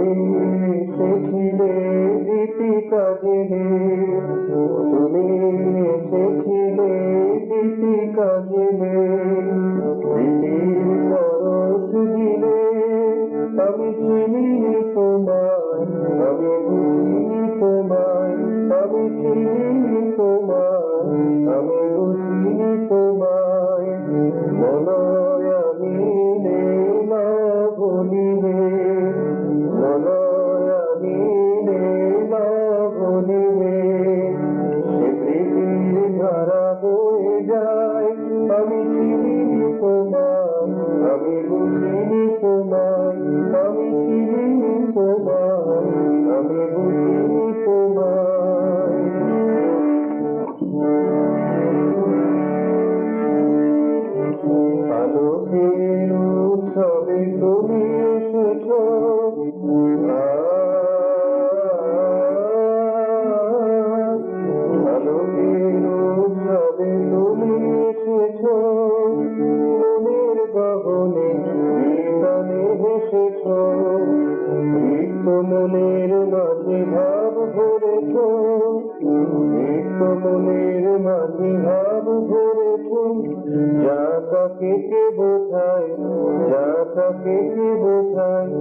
এসেছিলে দীপিকা জেলে, তুমি এসেছিলে দীপিকা জেলে, স্মৃতির পরশ দিলে আমি চিনি তোমায়, আমি বুঝিনি তোমায়, আমি চিনি তোমায়, আমি বুঝিনি তোমায়, মনয় আমি নেই না বলিবে, মনয় আমি নেই না বলিবে, সে পৃথিবীর ধারা বয়ে যায়, আমি চিনি তোমায়, আমি বুঝিনি তোমায়, আমি চিনি তোমায়, আমি বুঝিনি তোমায়। আলোকের উৎসবে তুমি এসেছো, আলোকের উৎসবে তুমি এসেছো, মনের গগনে গানে হেসেছো, রিক্ত মনের মাঝে ভাব ভরেছো, রিক্ত মনের মাঝে ভাব ভরেছো, যা তাকে কে বোঝায়, যা তাকে কে বোঝায়,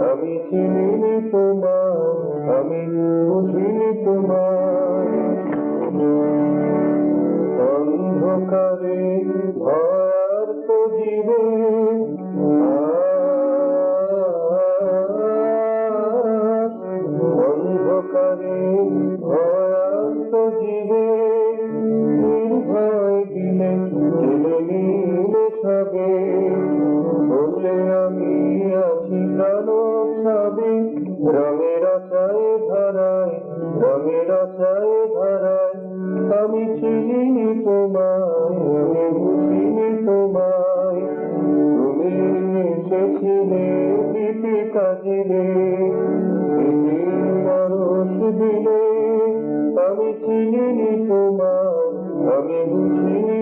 আমি চিনি তোমায়, আমি বুঝিনি তোমায়। অন্ধকারে ভয়ার্ত জীবে, অন্ধকারে ভয়ার্ত জীবে, নির্ভয় দিলে ঠেলে নিলে সবে, বললে আমি আছি প্রাণব সবে, রঙের আশায় ধরায়, রঙের আশায় ধরায়, আমি চিনি তোমায়, আমি বুঝিনি তোমায়, তুমি এসেছিলে দীপিকা জেলে, স্মৃতির পরশ দিলে আমি চিনি তোমায়, আমি বুঝিনি